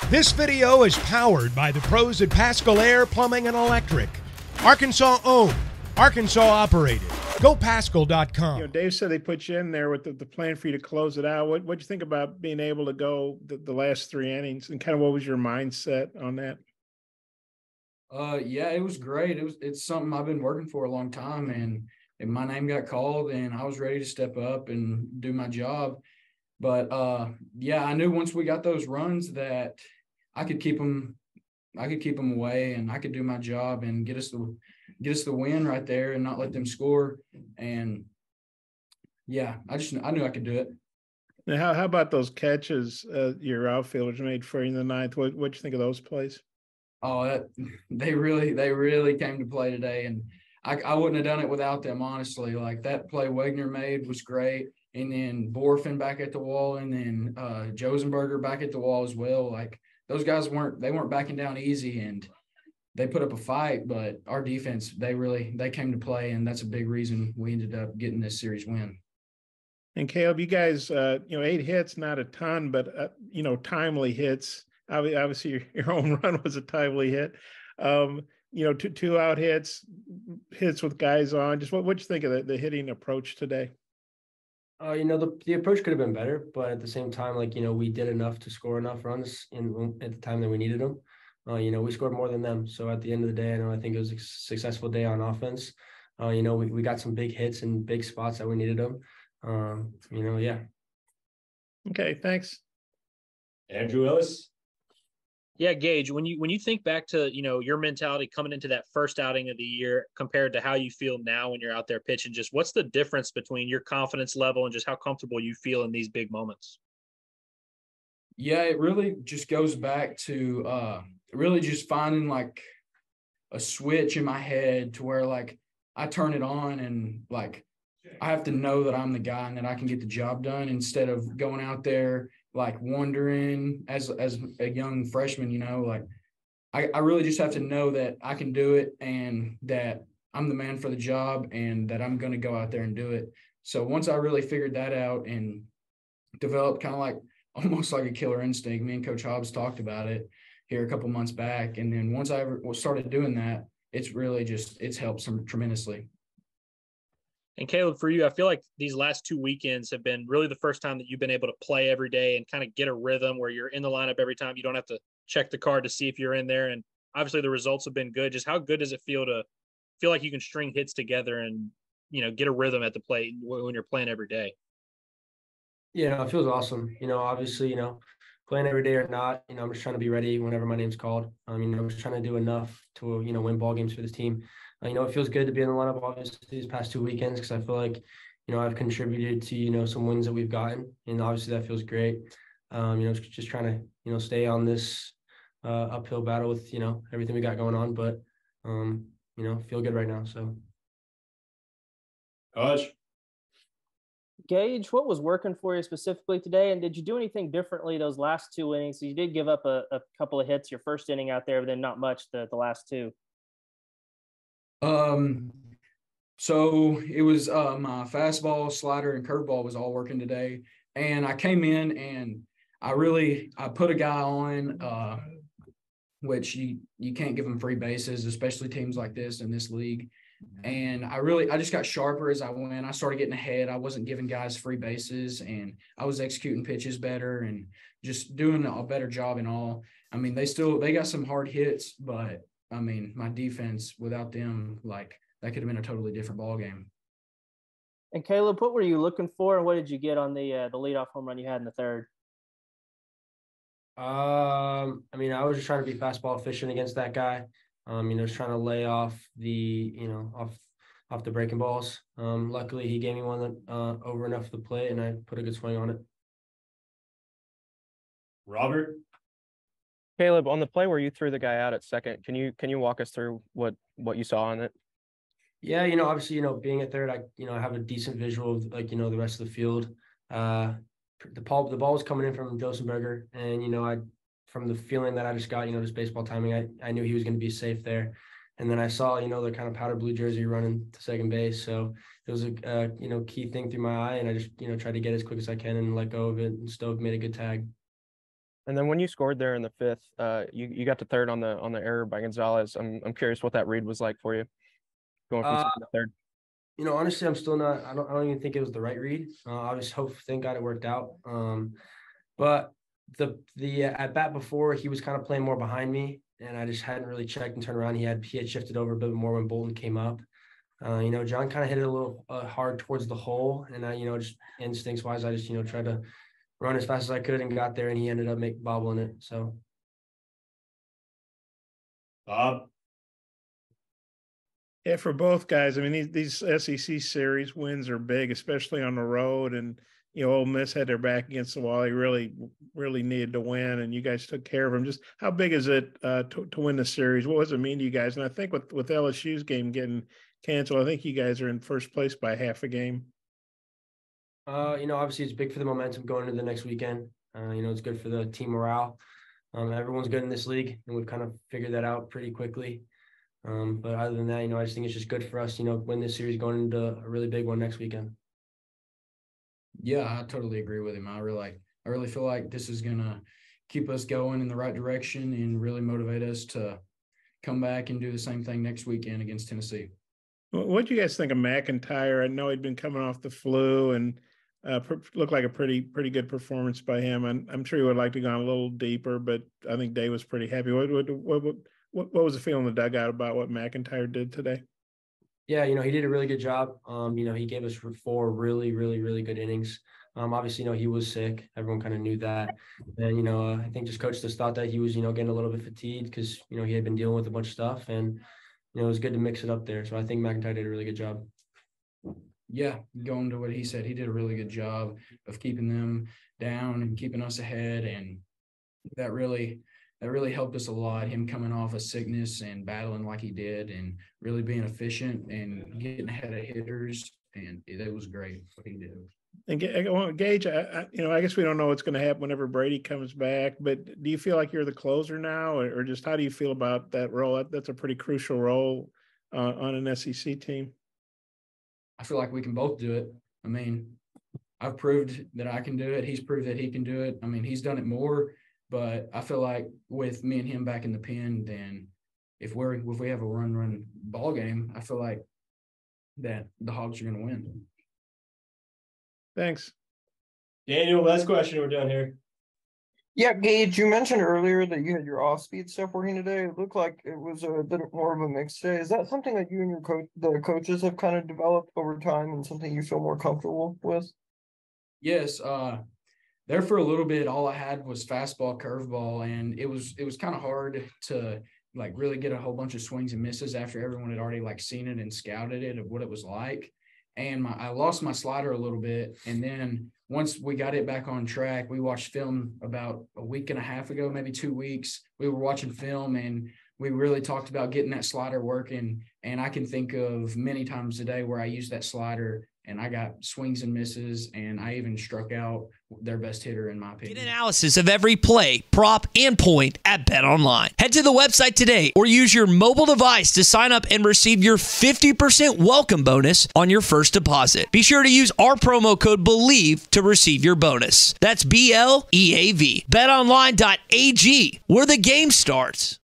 This video is powered by the pros at Pascal Air Plumbing and Electric. Arkansas owned, Arkansas operated. GoPascal.com. Dave said they put you in there with the plan for you to close it out. What'd you think about being able to go the last three innings, and kind of what was your mindset on that? Yeah, it was great. It's something I've been working for a long time, and my name got called, and I was ready to step up and do my job. But yeah, I knew once we got those runs that I could keep them away, and I could do my job and get us the win right there and not let them score. And yeah, I knew I could do it. Now, how about those catches your outfielders made for you in the ninth? What'd you think of those plays? Oh, they really came to play today, and I wouldn't have done it without them, honestly. Like, that play Wegner made was great, and then Borfin back at the wall, and then Josenberger back at the wall as well. Like, those guys weren't backing down easy, and they put up a fight. But our defense, they came to play, and that's a big reason we ended up getting this series win. And Caleb, you guys, 8 hits, not a ton, but timely hits. Obviously, your home run was a timely hit. Two out hits with guys on. Just what'd you think of the hitting approach today? The approach could have been better, but at the same time, we did enough to score enough runs at the time that we needed them. We scored more than them. So at the end of the day, I think it was a successful day on offense. We got some big hits and big spots that we needed them. Yeah. Okay, thanks. Andrew Ellis. Yeah, Gage, when you think back to, your mentality coming into that first outing of the year compared to how you feel now when you're out there pitching, just what's the difference between your confidence level and just how comfortable you feel in these big moments? Yeah, it really just goes back to really just finding like a switch in my head to where I turn it on and I have to know that I'm the guy and that I can get the job done instead of going out there wondering as a young freshman, I really just have to know that I can do it and that I'm the man for the job and that I'm going to go out there and do it. So once I really figured that out and developed kind of almost like a killer instinct, me and Coach Hobbs talked about it here a couple months back. And then once I started doing that, it's really it's helped tremendously. And Caleb, for you, I feel like these last 2 weekends have been really the first time that you've been able to play every day and kind of get a rhythm where you're in the lineup every time. You don't have to check the card to see if you're in there. And obviously the results have been good. Just how good does it feel to feel like you can string hits together and, get a rhythm at the plate when you're playing every day? Yeah, it feels awesome. Obviously, playing every day or not, I'm just trying to be ready whenever my name's called. I'm just trying to do enough to, win ball games for this team. It feels good to be in the lineup, obviously, these past 2 weekends, because I feel like, I've contributed to, some wins that we've gotten. And obviously that feels great. Just trying to, stay on this uphill battle with, everything we got going on. But, feel good right now. So. Coach. Gage, what was working for you specifically today? And did you do anything differently those last 2 innings? So you did give up a couple of hits your first inning out there, but then not much the last 2. So it was my fastball, slider, and curveball was all working today. And I came in and I put a guy on, which you can't give him free bases, especially teams like this in this league. And I just got sharper as I went. I started getting ahead. I wasn't giving guys free bases, and I was executing pitches better and just doing a better job in all. They got some hard hits, but my defense without them, that could have been a totally different ball game. And Caleb, what were you looking for, and what did you get on the leadoff home run you had in the third? I was just trying to be fastball efficient against that guy. Just trying to lay off the, off the breaking balls. Luckily, he gave me one that over enough the plate, and I put a good swing on it. Robert. Caleb, on the play where you threw the guy out at second, can you walk us through what you saw on it? Yeah, obviously, being at third, I have a decent visual of the rest of the field. The ball was coming in from Josenberger, and from the feeling that I just got, just baseball timing, I knew he was going to be safe there. And then I saw, the kind of powder blue jersey running to second base. So it was a key thing through my eye, and I just tried to get as quick as I can and let go of it. And Stove made a good tag. And then when you scored there in the fifth, you got to third on the error by Gonzalez. I'm curious what that read was like for you, going from second to third. Honestly, I'm still not. I don't even think it was the right read. I just thank God it worked out. But the at bat before, he was kind of playing more behind me, and I just hadn't really checked and turned around. He had shifted over a bit more when Bolton came up. John kind of hit it a little hard towards the hole, and I, just instincts wise, I just tried to run as fast as I could and got there, and he ended up bobbling it. So. Bob. Yeah, for both guys. I mean, these SEC series wins are big, especially on the road. And Ole Miss had their back against the wall. They really, really needed to win, and you guys took care of them. Just how big is it to win the series? What does it mean to you guys? And I think with LSU's game getting canceled, I think you guys are in first place by half a game. Obviously it's big for the momentum going into the next weekend. It's good for the team morale. Everyone's good in this league, and we've kind of figured that out pretty quickly. But other than that, I just think it's just good for us, win this series going into a really big one next weekend. Yeah, I totally agree with him. I really feel like this is gonna keep us going in the right direction and really motivate us to come back and do the same thing next weekend against Tennessee. What do you guys think of McIntyre? I know he'd been coming off the flu and looked like a pretty good performance by him. And I'm sure he would like to go a little deeper, but I think Dave was pretty happy. What was the feeling in the dugout about what McIntyre did today? Yeah, he did a really good job. He gave us 4 really, really, really good innings. Obviously, he was sick. Everyone kind of knew that. And, I think just coach just thought that he was, getting a little bit fatigued because, he had been dealing with a bunch of stuff. And, it was good to mix it up there. So I think McIntyre did a really good job. Yeah, going to what he said, he did a really good job of keeping them down and keeping us ahead. And that really helped us a lot, him coming off a sickness and battling like he did and really being efficient and getting ahead of hitters. And it was great what he did. And Gage, I guess we don't know what's going to happen whenever Brady comes back, but do you feel like you're the closer now, or just how do you feel about that role? That's a pretty crucial role on an SEC team. I feel like we can both do it. I mean, I've proved that I can do it. He's proved that he can do it. I mean, he's done it more, but I feel like with me and him back in the pen, then if we have a run ball game, I feel like that the Hogs are going to win. Thanks. Daniel, last question, we're done here. Yeah, Gage, you mentioned earlier that you had your off-speed stuff working today. It looked like it was a bit more of a mixed day. Is that something that you and the coaches have kind of developed over time and something you feel more comfortable with? Yes. There for a little bit, all I had was fastball, curveball, and it was kind of hard to really get a whole bunch of swings and misses after everyone had already seen it and scouted it of what it was like. And I lost my slider a little bit. And then once we got it back on track, we watched film about a week and a half ago, maybe 2 weeks. We were watching film and we really talked about getting that slider working. And I can think of many times a day where I used that slider and I got swings and misses, and I even struck out their best hitter, in my opinion. Get analysis of every play, prop, and point at BetOnline. Head to the website today or use your mobile device to sign up and receive your 50% welcome bonus on your first deposit. Be sure to use our promo code BELIEVE to receive your bonus. That's BLEAV. BetOnline.ag, where the game starts.